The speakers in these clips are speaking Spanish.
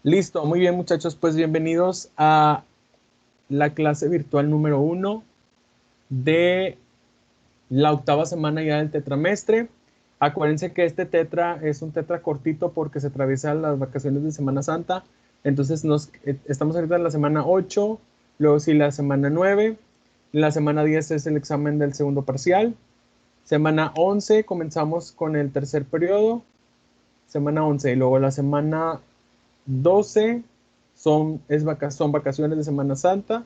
Listo, muy bien muchachos, pues bienvenidos a la clase virtual número 1 de la octava semana ya del tetramestre. Acuérdense que este tetra es un tetra cortito porque se atraviesan las vacaciones de Semana Santa. Entonces estamos ahorita en la semana 8, luego sí la semana 9, la semana 10 es el examen del segundo parcial, semana 11 comenzamos con el tercer periodo, semana 11 y luego la semana 12 son vacaciones de Semana Santa.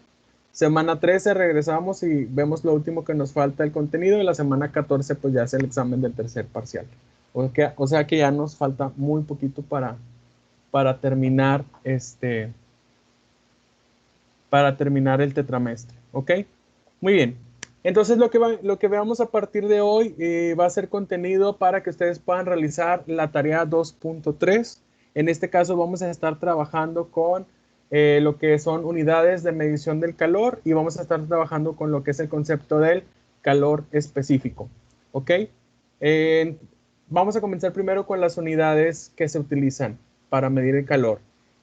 Semana 13 regresamos y vemos lo último que nos falta el contenido. Y la semana 14 pues ya es el examen del tercer parcial. O sea que ya nos falta muy poquito para terminar para terminar el tetramestre. ¿Ok? Muy bien. Entonces lo que veamos a partir de hoy va a ser contenido para que ustedes puedan realizar la tarea 2.3. En este caso vamos a estar trabajando con lo que son unidades de medición del calor y vamos a estar trabajando con lo que es el concepto del calor específico. ¿Ok? Eh, Vamos a comenzar primero con las unidades que se utilizan para medir el calor.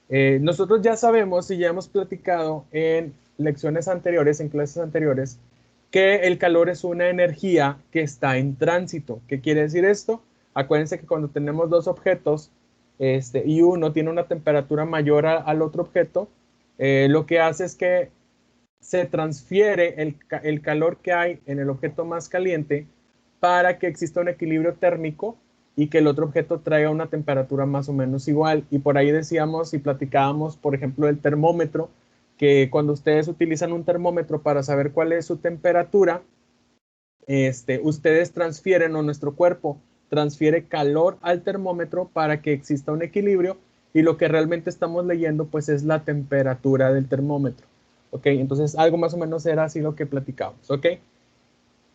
Nosotros ya sabemos y ya hemos platicado en lecciones anteriores, en clases anteriores, que el calor es una energía que está en tránsito. ¿Qué quiere decir esto? Acuérdense que cuando tenemos dos objetos y uno tiene una temperatura mayor al otro objeto, lo que hace es que se transfiere el calor que hay en el objeto más caliente para que exista un equilibrio térmico y que el otro objeto traiga una temperatura más o menos igual. Y por ahí decíamos y platicábamos, por ejemplo, el termómetro, que cuando ustedes utilizan un termómetro para saber cuál es su temperatura, ustedes transfieren o nuestro cuerpo transfiere calor al termómetro para que exista un equilibrio y lo que realmente estamos leyendo pues es la temperatura del termómetro. ¿Ok? Entonces algo más o menos era así lo que platicamos. ¿Ok?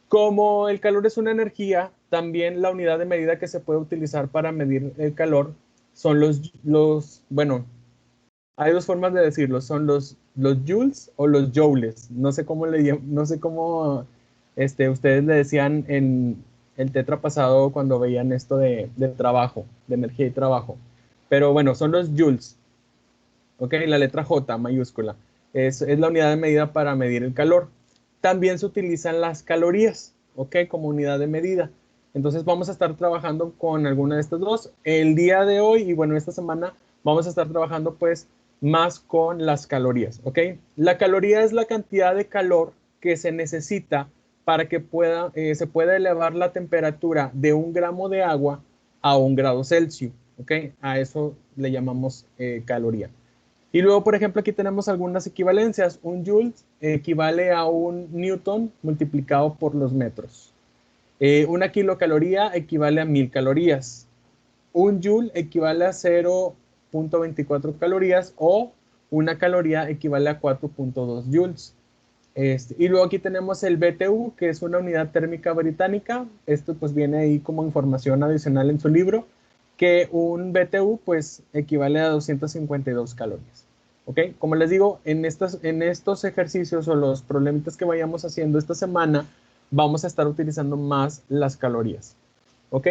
Como el calor es una energía, también la unidad de medida que se puede utilizar para medir el calor son bueno, hay dos formas de decirlo, son los joules o los joules. No sé cómo ustedes le decían en el tetra pasado cuando veían esto de trabajo, de energía y trabajo. Pero bueno, son los joules, ¿ok? La letra J mayúscula. Es la unidad de medida para medir el calor. También se utilizan las calorías, ¿ok? Como unidad de medida. Entonces vamos a estar trabajando con alguna de estas dos. El día de hoy y bueno, esta semana vamos a estar trabajando pues más con las calorías, ¿ok? La caloría es la cantidad de calor que se necesita para que se pueda elevar la temperatura de 1 gramo de agua a 1 grado Celsius, ¿ok? A eso le llamamos caloría. Y luego, por ejemplo, aquí tenemos algunas equivalencias. Un joule equivale a un newton multiplicado por los metros. Una kilocaloría equivale a 1000 calorías. Un joule equivale a 0.24 calorías o una caloría equivale a 4.2 joules. Y luego aquí tenemos el BTU, que es una unidad térmica británica. Esto pues viene ahí como información adicional en su libro, que un BTU pues equivale a 252 calorías. ¿Ok? Como les digo, en estos ejercicios o los problemitas que vayamos haciendo esta semana, vamos a estar utilizando más las calorías. ¿Ok?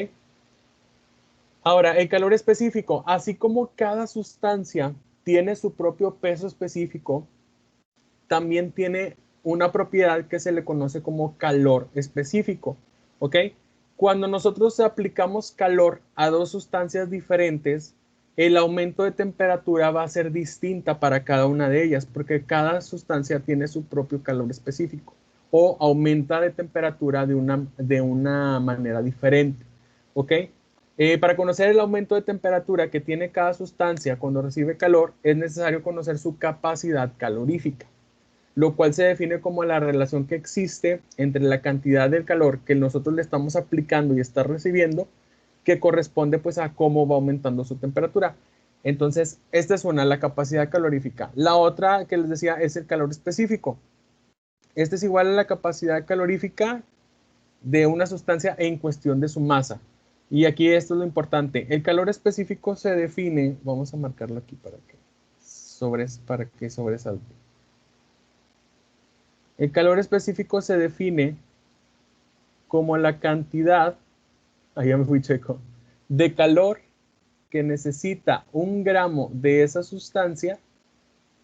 Ahora, el calor específico, así como cada sustancia tiene su propio peso específico, también tiene una propiedad que se le conoce como calor específico, ¿ok? Cuando nosotros aplicamos calor a dos sustancias diferentes, el aumento de temperatura va a ser distinta para cada una de ellas, porque cada sustancia tiene su propio calor específico o aumenta de temperatura de una manera diferente, ¿ok? Para conocer el aumento de temperatura que tiene cada sustancia cuando recibe calor, es necesario conocer su capacidad calorífica, lo cual se define como la relación que existe entre la cantidad del calor que nosotros le estamos aplicando y está recibiendo, que corresponde pues a cómo va aumentando su temperatura. Entonces, esta es una, la capacidad calorífica. La otra que les decía es el calor específico. Este es igual a la capacidad calorífica de una sustancia en cuestión de su masa. Y aquí esto es lo importante. El calor específico se define, vamos a marcarlo aquí para que sobresalte. El calor específico se define como la cantidad, ahí ya me fui checo, de calor que necesita 1 gramo de esa sustancia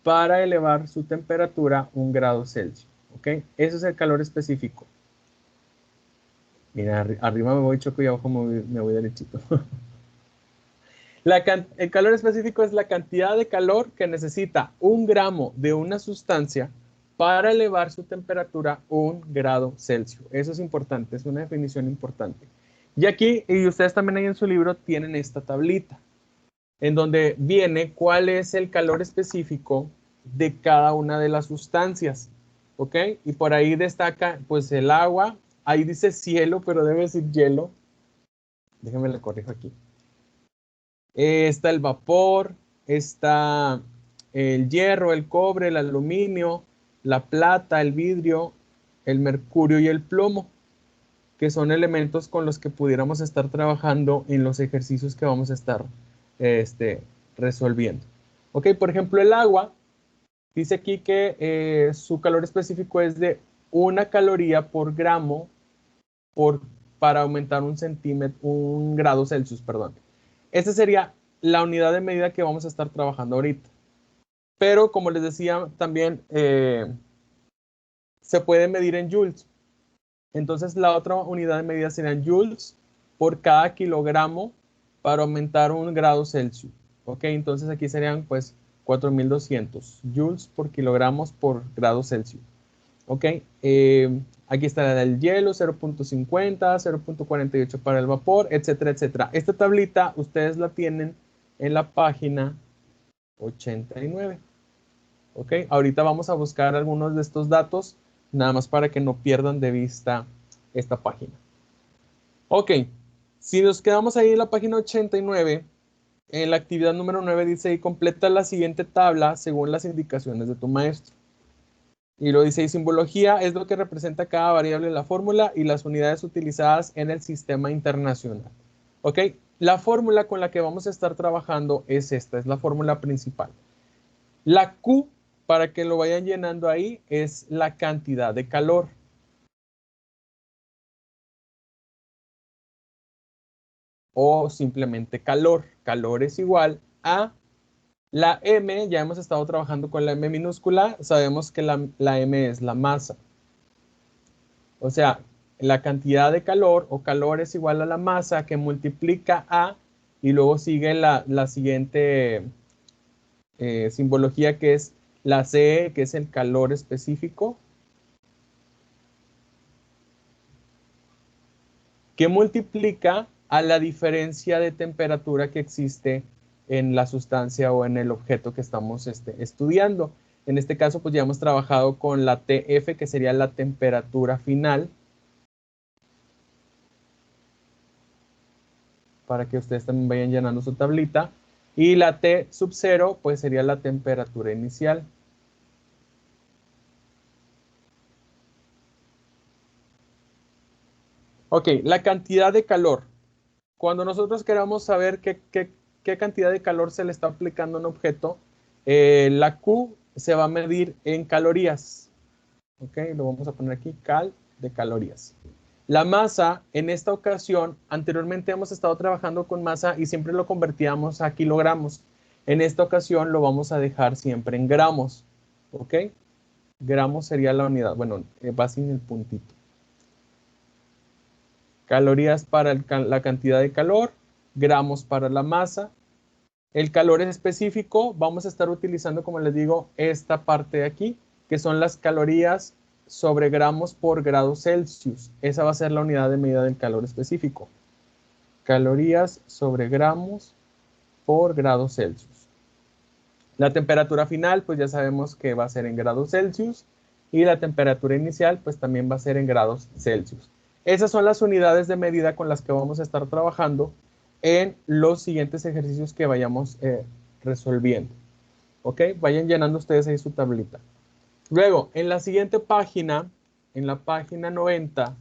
para elevar su temperatura 1 grado Celsius. ¿Ok? Eso es el calor específico. Mira, arriba me voy choco y abajo me voy derechito. El calor específico es la cantidad de calor que necesita 1 gramo de una sustancia para elevar su temperatura 1 grado Celsius. Eso es importante, es una definición importante. Y aquí, y ustedes también ahí en su libro, tienen esta tablita, en donde viene cuál es el calor específico de cada una de las sustancias. ¿Ok? Y por ahí destaca, pues, el agua. Ahí dice cielo, pero debe decir hielo. Déjenme le corrijo aquí. Está el vapor, está el hierro, el cobre, el aluminio, la plata, el vidrio, el mercurio y el plomo, que son elementos con los que pudiéramos estar trabajando en los ejercicios que vamos a estar resolviendo. Ok, por ejemplo, el agua, dice aquí que su calor específico es de 1 caloría por gramo para aumentar 1 grado Celsius, perdón. Esta sería la unidad de medida que vamos a estar trabajando ahorita. Pero como les decía, también se puede medir en joules. Entonces la otra unidad de medida serían joules por cada kilogramo para aumentar 1 grado Celsius. Ok, entonces aquí serían pues 4200 joules por kilogramos por grado Celsius. Ok, aquí está el hielo, 0.50, 0.48 para el vapor, etcétera, etcétera. Esta tablita ustedes la tienen en la página 89. Ok, ahorita vamos a buscar algunos de estos datos, nada más para que no pierdan de vista esta página. Ok, si nos quedamos ahí en la página 89, en la actividad número 9 dice ahí, completa la siguiente tabla según las indicaciones de tu maestro. Y lo dice, y simbología es lo que representa cada variable en la fórmula y las unidades utilizadas en el sistema internacional. ¿Ok? La fórmula con la que vamos a estar trabajando es esta, es la fórmula principal. La Q, para que lo vayan llenando ahí, es la cantidad de calor. O simplemente calor. Calor es igual a la M, ya hemos estado trabajando con la M minúscula, sabemos que la M es la masa. O sea, la cantidad de calor o calor es igual a la masa que multiplica a y luego sigue la siguiente simbología que es la C, que es el calor específico, que multiplica a la diferencia de temperatura que existe en la sustancia o en el objeto que estamos estudiando. En este caso, pues ya hemos trabajado con la TF, que sería la temperatura final, para que ustedes también vayan llenando su tablita. Y la T sub 0, pues sería la temperatura inicial. Ok, la cantidad de calor. Cuando nosotros queramos saber qué cantidad de calor se le está aplicando a un objeto, la Q se va a medir en calorías. Ok, lo vamos a poner aquí, cal de calorías. La masa, en esta ocasión, anteriormente hemos estado trabajando con masa y siempre lo convertíamos a kilogramos. En esta ocasión lo vamos a dejar siempre en gramos. ¿Ok? Gramos sería la unidad. Bueno, va sin el puntito. Calorías para la cantidad de calor, gramos para la masa. El calor es específico, vamos a estar utilizando, como les digo, esta parte de aquí, que son las calorías sobre gramos por grado Celsius. Esa va a ser la unidad de medida del calor específico. Calorías sobre gramos por grado Celsius. La temperatura final, pues ya sabemos que va a ser en grados Celsius. Y la temperatura inicial, pues también va a ser en grados Celsius. Esas son las unidades de medida con las que vamos a estar trabajando en los siguientes ejercicios que vayamos resolviendo. ¿Ok? Vayan llenando ustedes ahí su tablita. Luego, en la siguiente página, en la página 90,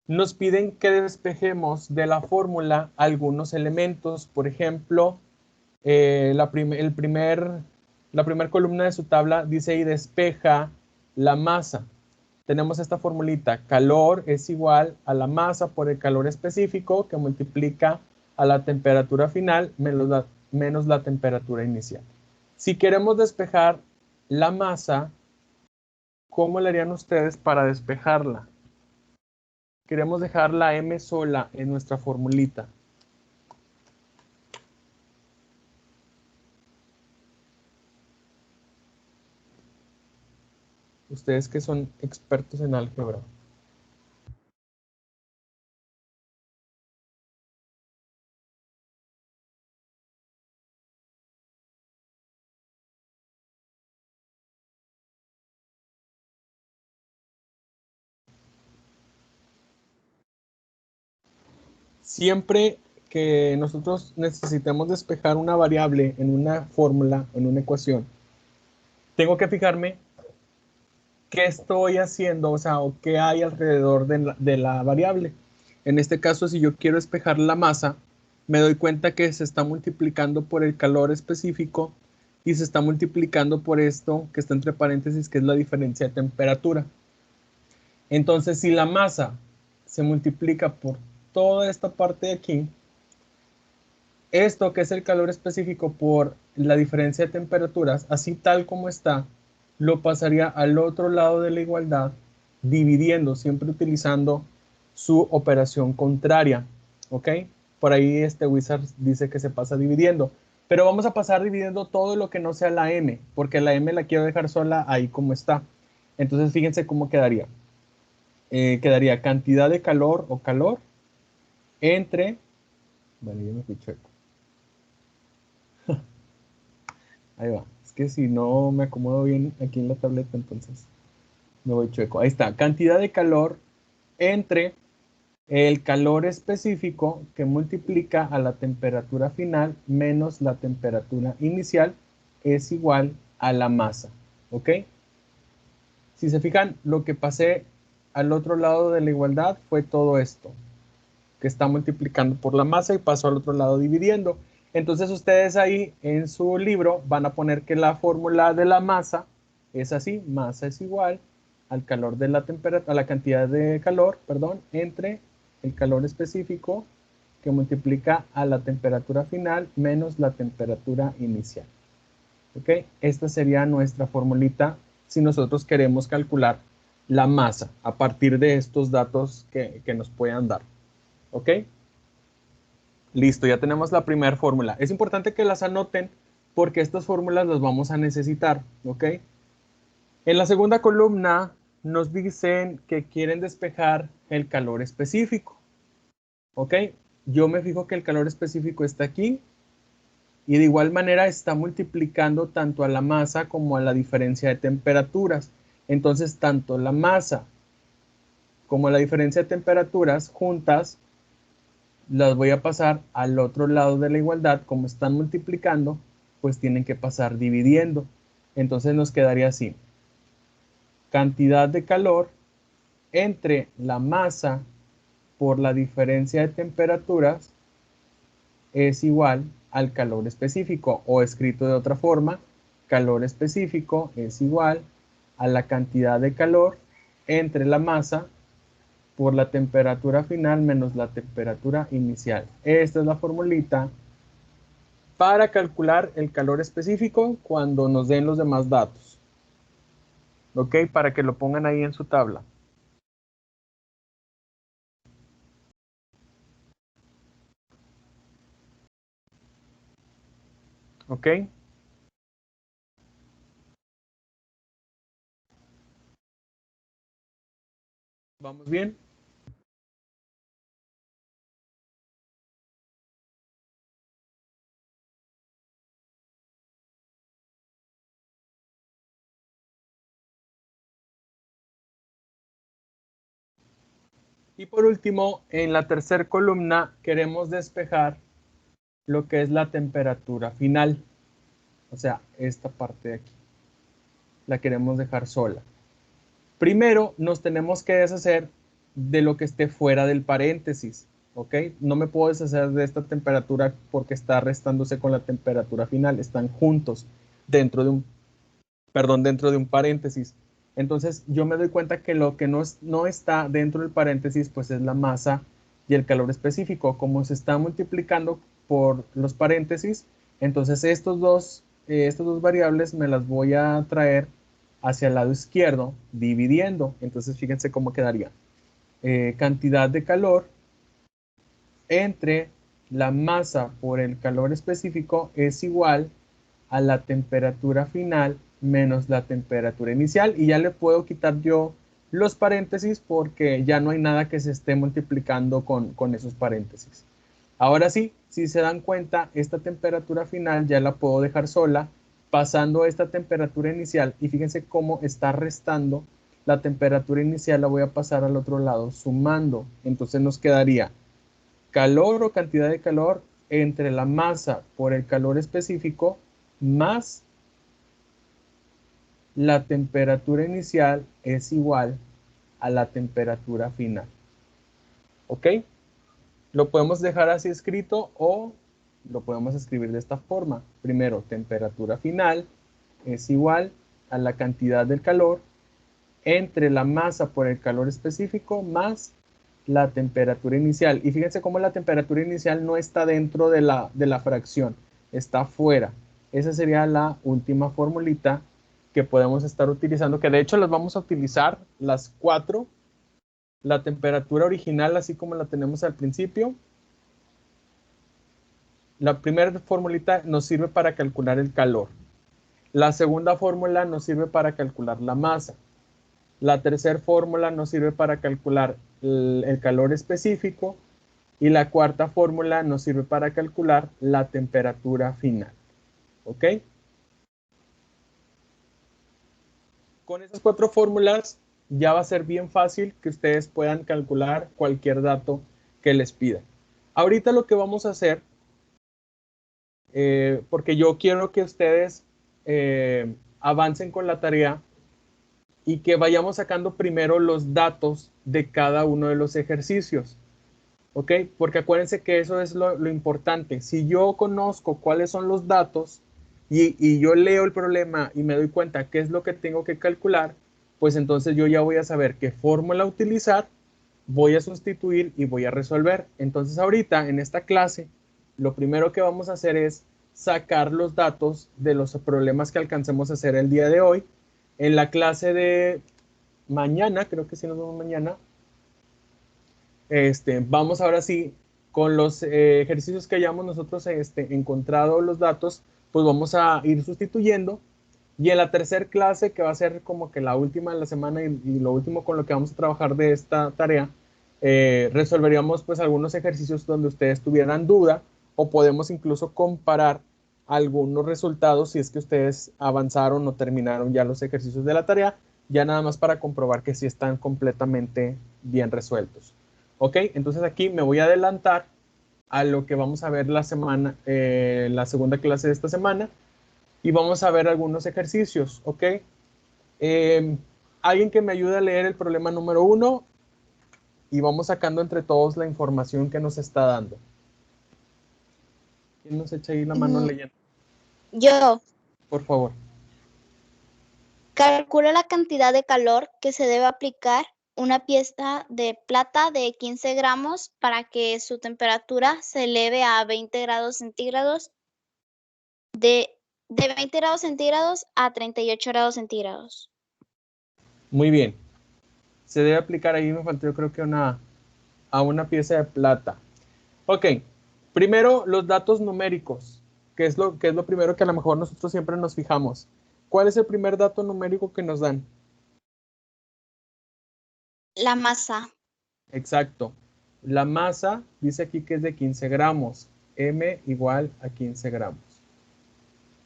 nos piden que despejemos de la fórmula algunos elementos. Por ejemplo, la primera columna de su tabla dice y despeja la masa. Tenemos esta formulita, calor es igual a la masa por el calor específico que multiplica a la temperatura final menos la temperatura inicial. Si queremos despejar la masa, ¿cómo le harían ustedes para despejarla? Queremos dejar la m sola en nuestra formulita. Ustedes que son expertos en álgebra. Siempre que nosotros necesitemos despejar una variable en una fórmula, en una ecuación, tengo que fijarme qué estoy haciendo, o sea, o qué hay alrededor de la variable. En este caso, si yo quiero despejar la masa, me doy cuenta que se está multiplicando por el calor específico y se está multiplicando por esto que está entre paréntesis, que es la diferencia de temperatura. Entonces, si la masa se multiplica por toda esta parte de aquí, esto que es el calor específico por la diferencia de temperaturas, así tal como está, lo pasaría al otro lado de la igualdad, dividiendo, siempre utilizando su operación contraria. ¿Ok? Por ahí este Wizard dice que se pasa dividiendo. Pero vamos a pasar dividiendo todo lo que no sea la m, porque la m la quiero dejar sola ahí como está. Entonces fíjense cómo quedaría. Quedaría cantidad de calor o calor entre... Bueno, yo me fui chueco. Ahí va. Es que si no me acomodo bien aquí en la tableta, entonces me voy chueco. Ahí está. Cantidad de calor entre el calor específico que multiplica a la temperatura final menos la temperatura inicial es igual a la masa. ¿Ok? Si se fijan, lo que pasé al otro lado de la igualdad fue todo esto, que está multiplicando por la masa y pasó al otro lado dividiendo. Entonces ustedes ahí en su libro van a poner que la fórmula de la masa es así: masa es igual al calor de la temperatura, a la cantidad de calor, perdón, entre el calor específico que multiplica a la temperatura final menos la temperatura inicial. ¿Ok? Esta sería nuestra formulita si nosotros queremos calcular la masa a partir de estos datos que nos puedan dar. ¿Ok? Listo, ya tenemos la primera fórmula. Es importante que las anoten porque estas fórmulas las vamos a necesitar, ¿ok? En la segunda columna nos dicen que quieren despejar el calor específico, ¿ok? Yo me fijo que el calor específico está aquí y de igual manera está multiplicando tanto a la masa como a la diferencia de temperaturas. Entonces, tanto la masa como la diferencia de temperaturas juntas las voy a pasar al otro lado de la igualdad. Como están multiplicando, pues tienen que pasar dividiendo. Entonces nos quedaría así: cantidad de calor entre la masa por la diferencia de temperaturas es igual al calor específico, o escrito de otra forma, calor específico es igual a la cantidad de calor entre la masa por la temperatura final menos la temperatura inicial. Esta es la formulita para calcular el calor específico cuando nos den los demás datos. ¿Ok? Para que lo pongan ahí en su tabla. ¿Ok? ¿Vamos bien? Y por último, en la tercera columna queremos despejar lo que es la temperatura final. O sea, esta parte de aquí. La queremos dejar sola. Primero nos tenemos que deshacer de lo que esté fuera del paréntesis. ¿Ok? No me puedo deshacer de esta temperatura porque está restándose con la temperatura final. Están juntos dentro de dentro de un paréntesis. Entonces yo me doy cuenta que lo que no está dentro del paréntesis pues es la masa y el calor específico. Como se está multiplicando por los paréntesis, entonces estas dos variables me las voy a traer hacia el lado izquierdo, dividiendo. Entonces fíjense cómo quedaría. Cantidad de calor entre la masa por el calor específico es igual a la temperatura final menos la temperatura inicial, y ya le puedo quitar yo los paréntesis porque ya no hay nada que se esté multiplicando con esos paréntesis. Ahora sí, si se dan cuenta, esta temperatura final ya la puedo dejar sola pasando a esta temperatura inicial, y fíjense cómo está restando la temperatura inicial, la voy a pasar al otro lado sumando. Entonces nos quedaría calor o cantidad de calor entre la masa por el calor específico más la temperatura inicial es igual a la temperatura final. ¿Ok? Lo podemos dejar así escrito o lo podemos escribir de esta forma. Primero, temperatura final es igual a la cantidad del calor entre la masa por el calor específico más la temperatura inicial. Y fíjense cómo la temperatura inicial no está dentro de la fracción, está fuera. Esa sería la última formulita que podemos estar utilizando, que de hecho las vamos a utilizar las cuatro. La temperatura original, así como la tenemos al principio. La primera formulita nos sirve para calcular el calor. La segunda fórmula nos sirve para calcular la masa. La tercera fórmula nos sirve para calcular el calor específico. Y la cuarta fórmula nos sirve para calcular la temperatura final. ¿Ok? Con esas cuatro fórmulas ya va a ser bien fácil que ustedes puedan calcular cualquier dato que les pida. Ahorita lo que vamos a hacer, porque yo quiero que ustedes avancen con la tarea y que vayamos sacando primero los datos de cada uno de los ejercicios. ¿Ok? Porque acuérdense que eso es lo importante. Si yo conozco cuáles son los datos y yo leo el problema y me doy cuenta qué es lo que tengo que calcular, pues entonces yo ya voy a saber qué fórmula utilizar, voy a sustituir y voy a resolver. Entonces ahorita en esta clase, lo primero que vamos a hacer es sacar los datos de los problemas que alcancemos a hacer el día de hoy. En la clase de mañana, creo que sí nos vemos mañana, vamos ahora sí con los ejercicios que hayamos nosotros encontrado los datos, pues vamos a ir sustituyendo. Y en la tercera clase, que va a ser como que la última de la semana y lo último con lo que vamos a trabajar de esta tarea, resolveríamos pues algunos ejercicios donde ustedes tuvieran duda, o podemos incluso comparar algunos resultados si es que ustedes avanzaron o terminaron ya los ejercicios de la tarea, ya nada más para comprobar que sí están completamente bien resueltos. Ok, entonces aquí me voy a adelantar a lo que vamos a ver la semana, la segunda clase de esta semana, y vamos a ver algunos ejercicios. Ok, alguien que me ayude a leer el problema número 1 y vamos sacando entre todos la información que nos está dando. ¿Quién nos echa ahí la mano leyendo? Yo. Por favor. Calcula la cantidad de calor que se debe aplicar una pieza de plata de 15 gramos para que su temperatura se eleve a 20 grados centígrados, de 20 grados centígrados a 38 grados centígrados. Muy bien. Se debe aplicar ahí, me faltó yo creo que a una pieza de plata. Ok, primero los datos numéricos, que es lo primero que a lo mejor nosotros siempre nos fijamos. ¿Cuál es el primer dato numérico que nos dan? La masa. Exacto. La masa dice aquí que es de 15 gramos. M igual a 15 gramos.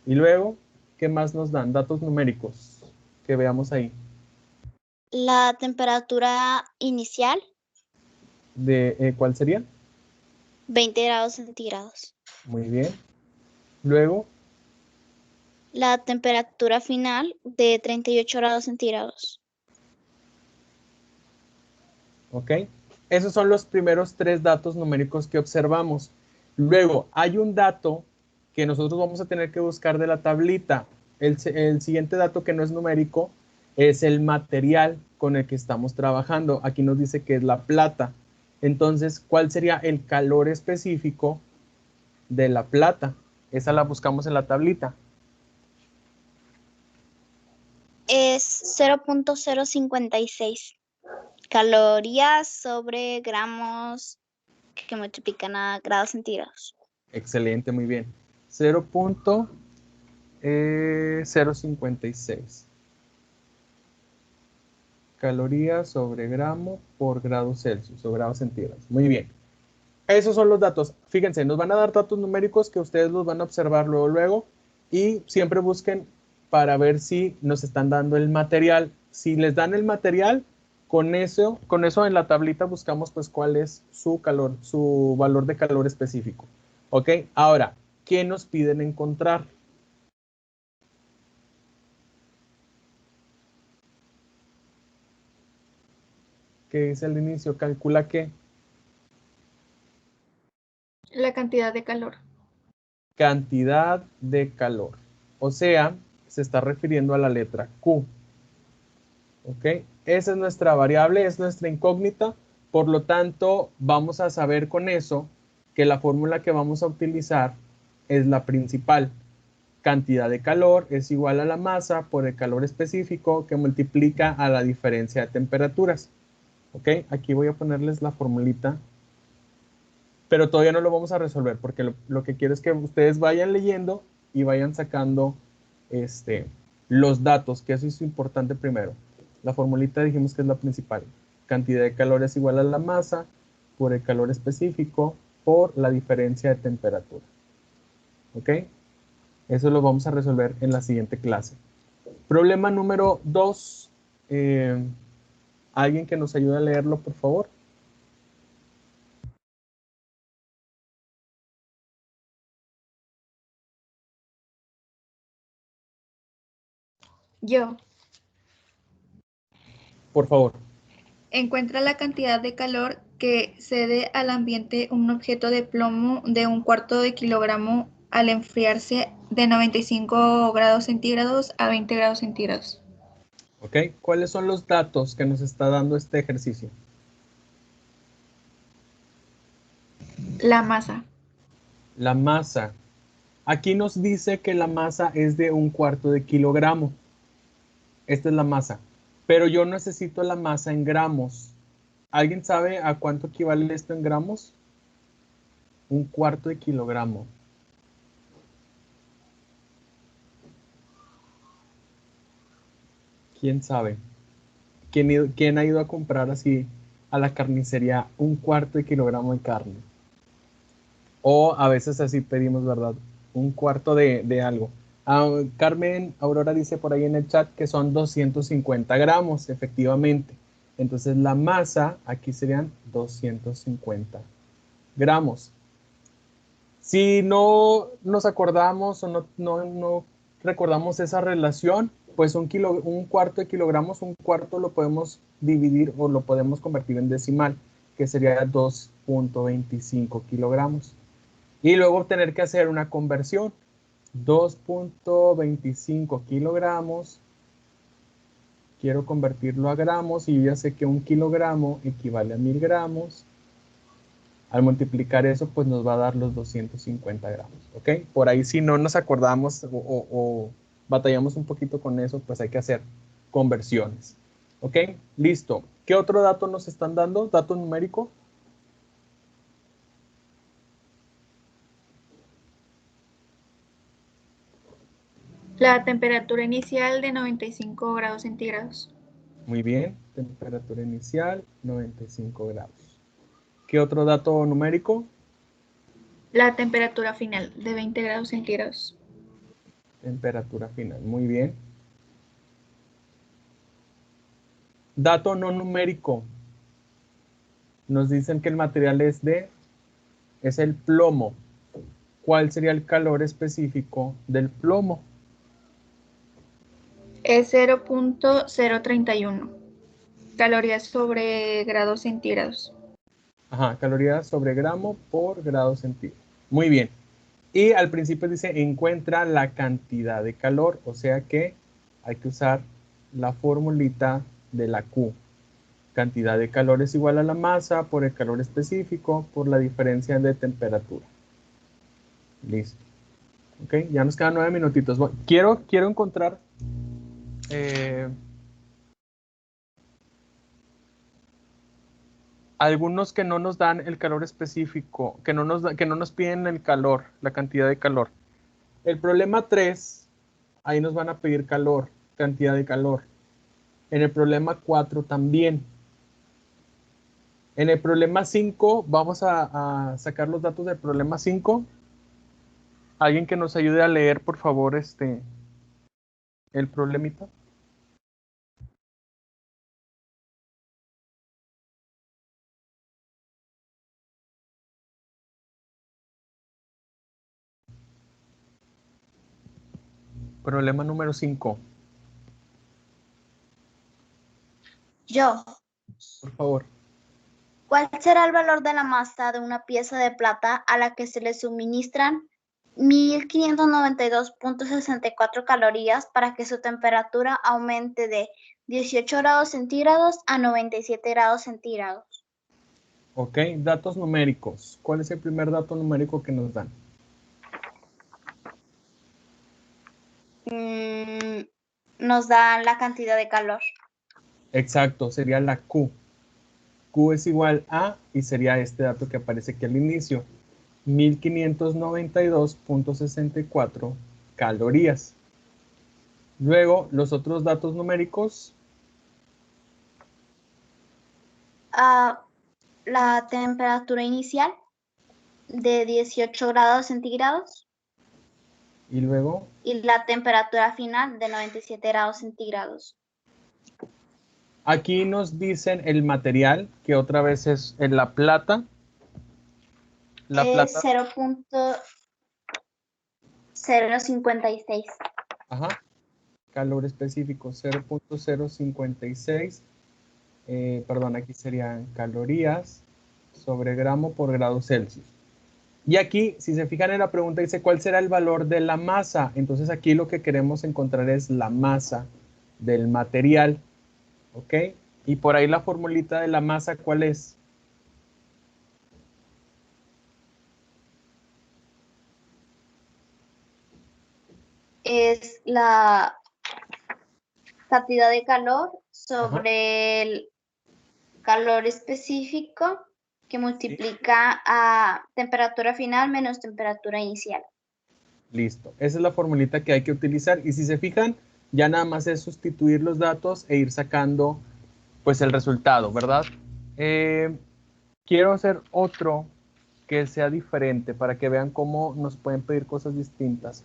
Y luego, ¿qué más nos dan? Datos numéricos que veamos ahí. La temperatura inicial. ¿Cuál sería? 20 grados centígrados. Muy bien. Luego, La temperatura final de 38 grados centígrados. ¿ok? Esos son los primeros 3 datos numéricos que observamos. Luego, hay un dato que nosotros vamos a tener que buscar de la tablita. El siguiente dato que no es numérico es el material con el que estamos trabajando. Aquí nos dice que es la plata. Entonces, ¿cuál sería el calor específico de la plata? Esa la buscamos en la tablita. Es 0.056 calorías sobre gramos que multiplican a grados centígrados. Excelente, muy bien. 0.056 calorías sobre gramo por grado Celsius o grados centígrados. Muy bien. Esos son los datos. Fíjense, nos van a dar datos numéricos que ustedes los van a observar luego y siempre busquen para ver si nos están dando el material. Si les dan el material, con eso en la tablita buscamos pues cuál es su calor, su valor de calor específico. ¿Ok? Ahora, ¿qué nos piden encontrar? ¿Qué dice al inicio? Calcula qué. La cantidad de calor. Cantidad de calor. O sea, se está refiriendo a la letra Q. ¿Ok? Esa es nuestra variable, es nuestra incógnita. Por lo tanto, vamos a saber con eso que la fórmula que vamos a utilizar es la principal. Cantidad de calor es igual a la masa por el calor específico que multiplica a la diferencia de temperaturas. ¿Ok? Aquí voy a ponerles la formulita. Pero todavía no lo vamos a resolver porque lo que quiero es que ustedes vayan leyendo y vayan sacando los datos, que eso es importante primero. La formulita dijimos que es la principal. Cantidad de calor es igual a la masa por el calor específico por la diferencia de temperatura. ¿Ok? Eso lo vamos a resolver en la siguiente clase. Problema número 2. ¿Alguien que nos ayude a leerlo, por favor? Yo. Por favor. Encuentra la cantidad de calor que cede al ambiente un objeto de plomo de 1/4 de kilogramo al enfriarse de 95 grados centígrados a 20 grados centígrados. ¿Ok? ¿Cuáles son los datos que nos está dando este ejercicio? La masa. La masa. Aquí nos dice que la masa es de 1/4 de kilogramo. Esta es la masa. Pero yo necesito la masa en gramos. ¿Alguien sabe a cuánto equivale esto en gramos? 1/4 de kilogramo. ¿Quién sabe? ¿Quién ha ido a comprar así a la carnicería 1/4 de kilogramo de carne? O a veces así pedimos, ¿verdad? 1/4 de algo. Carmen Aurora dice por ahí en el chat que son 250 gramos, efectivamente. Entonces la masa aquí serían 250 gramos. Si no nos acordamos o no recordamos esa relación, pues 1/4 de kilogramos, 1/4 lo podemos dividir o lo podemos convertir en decimal, que sería 2.25 kilogramos. Y luego tener que hacer una conversión. 2.25 kilogramos. Quiero convertirlo a gramos y yo ya sé que 1 kilogramo equivale a 1000 gramos. Al multiplicar eso, pues nos va a dar los 250 gramos. ¿Ok? Por ahí si no nos acordamos o batallamos un poquito con eso, pues hay que hacer conversiones. ¿Ok? Listo. ¿Qué otro dato nos están dando? ¿Dato numérico? La temperatura inicial de 95 grados centígrados. Muy bien. Temperatura inicial, 95 grados. ¿Qué otro dato numérico? La temperatura final de 20 grados centígrados. Temperatura final. Muy bien. Dato no numérico. Nos dicen que el material es el plomo. ¿Cuál sería el calor específico del plomo? Es 0.031 calorías sobre grados centígrados. Ajá, calorías sobre gramo por grado centígrado. Muy bien. Y al principio dice encuentra la cantidad de calor, o sea que hay que usar la formulita de la Q. Cantidad de calor es igual a la masa por el calor específico por la diferencia de temperatura. Listo. Ok, ya nos quedan 9 minutitos. Bueno, quiero encontrar algunos que no nos dan el calor específico, que no nos piden el calor, la cantidad de calor. El problema 3, ahí nos van a pedir calor, cantidad de calor. En el problema 4 también. En el problema 5, vamos a sacar los datos del problema 5. Alguien que nos ayude a leer, por favor, el problemita. Problema número 5. Yo. Por favor. ¿Cuál será el valor de la masa de una pieza de plata a la que se le suministran 1592.64 calorías para que su temperatura aumente de 18 grados centígrados a 97 grados centígrados? Ok, datos numéricos. ¿Cuál es el primer dato numérico que nos dan? Nos dan la cantidad de calor. Exacto, sería la Q. Q es igual a, y sería este dato que aparece aquí al inicio, 1592.64 calorías. Luego, los otros datos numéricos. La temperatura inicial de 18 grados centígrados. Y luego. Y la temperatura final de 97 grados centígrados. Aquí nos dicen el material, que otra vez es en la plata. La plata. 0.056. Ajá. Calor específico 0.056. Perdón, aquí serían calorías sobre gramo por grado Celsius. Y aquí, si se fijan en la pregunta, dice ¿cuál será el valor de la masa? Entonces aquí lo que queremos encontrar es la masa del material. ¿Ok? Y por ahí la formulita de la masa, ¿cuál es? Es la cantidad de calor sobre el calor específico que multiplica a temperatura final menos temperatura inicial. Listo. Esa es la formulita que hay que utilizar. Y si se fijan, ya nada más es sustituir los datos e ir sacando pues el resultado, ¿verdad? Quiero hacer otro que sea diferente para que vean cómo nos pueden pedir cosas distintas.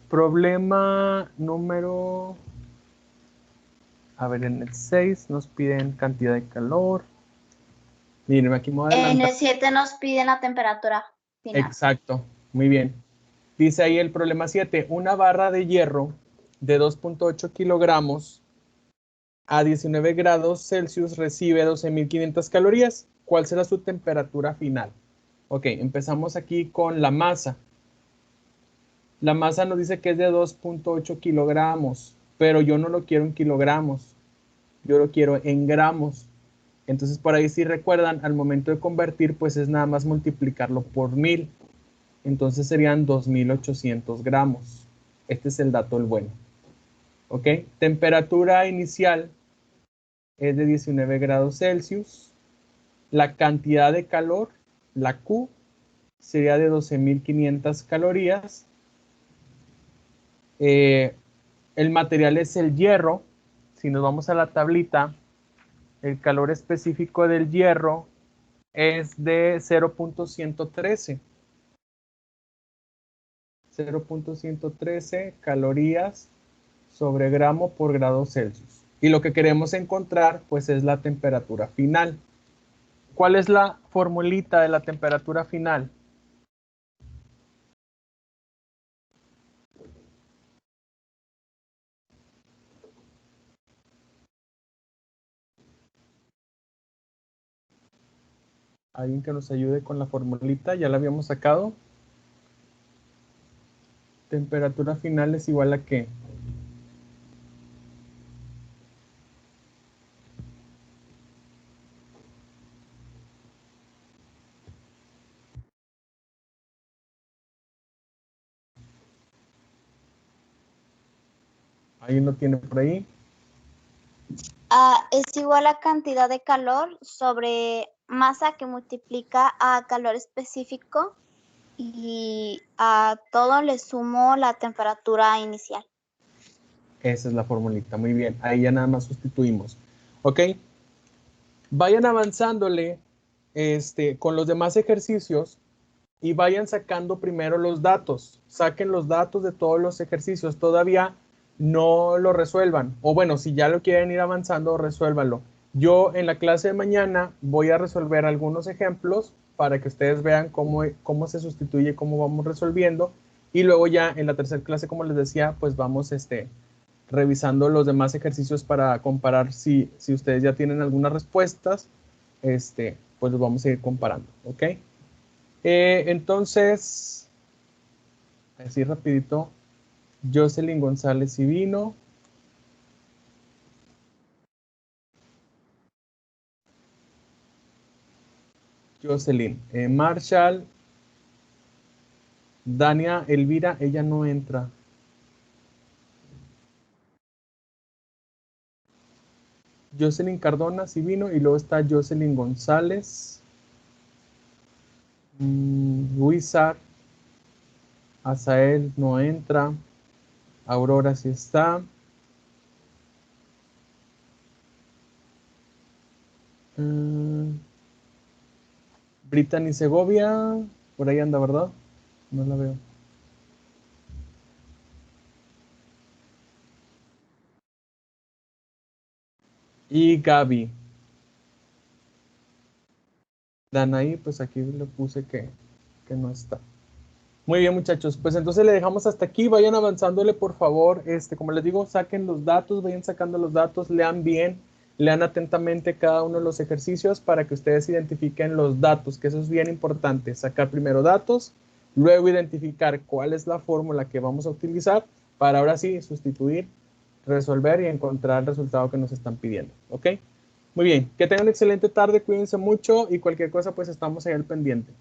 Problema número... A ver, en el 6 nos piden cantidad de calor. Miren, aquí me voy a adelantar. En el 7 nos piden la temperatura final. Exacto, muy bien. Dice ahí el problema 7, una barra de hierro de 2.8 kilogramos a 19 grados Celsius recibe 12.500 calorías. ¿Cuál será su temperatura final? Ok, empezamos aquí con la masa. La masa nos dice que es de 2.8 kilogramos, pero yo no lo quiero en kilogramos, yo lo quiero en gramos. Entonces por ahí si recuerdan, al momento de convertir, pues es nada más multiplicarlo por 1000. Entonces serían 2.800 gramos. Este es el dato el bueno. ¿Ok? Temperatura inicial es de 19 grados Celsius. La cantidad de calor, la Q, sería de 12.500 calorías. El material es el hierro. Si nos vamos a la tablita, el calor específico del hierro es de 0.113. 0.113 calorías sobre gramo por grado Celsius. Y lo que queremos encontrar, pues, es la temperatura final. ¿Cuál es la formulita de la temperatura final? ¿Alguien que nos ayude con la formulita? ¿Ya la habíamos sacado? Temperatura final es igual a ¿qué? ¿Alguien lo tiene por ahí? Es igual a cantidad de calor sobre masa que multiplica a calor específico y a todo le sumo la temperatura inicial. Esa es la formulita, muy bien. Ahí ya nada más sustituimos. ¿Ok? Vayan avanzándole con los demás ejercicios y vayan sacando primero los datos. Saquen los datos de todos los ejercicios. Todavía no lo resuelvan. O bueno, si ya lo quieren ir avanzando, resuélvanlo. Yo en la clase de mañana voy a resolver algunos ejemplos para que ustedes vean cómo se sustituye, cómo vamos resolviendo. Y luego ya en la tercera clase, como les decía, pues vamos revisando los demás ejercicios para comparar si ustedes ya tienen algunas respuestas, pues los vamos a ir comparando, ¿ok? Entonces, así rapidito, Jocelyn González Civino. Jocelyn. Marshall. Dania Elvira, ella no entra. Jocelyn Cardona Civino y luego está Jocelyn González. Luisa. Azael no entra. Aurora sí está. Brittany Segovia, por ahí anda, ¿verdad? No la veo. Y Gaby. Danaí, pues aquí le puse que no está. Muy bien, muchachos. Pues entonces le dejamos hasta aquí. Vayan avanzándole, por favor. Como les digo, saquen los datos, vayan sacando los datos, lean bien, lean atentamente cada uno de los ejercicios para que ustedes identifiquen los datos, que eso es bien importante. Sacar primero datos, luego identificar cuál es la fórmula que vamos a utilizar para ahora sí sustituir, resolver y encontrar el resultado que nos están pidiendo. ¿Ok? Muy bien. Que tengan una excelente tarde, cuídense mucho y cualquier cosa, pues estamos ahí al pendiente.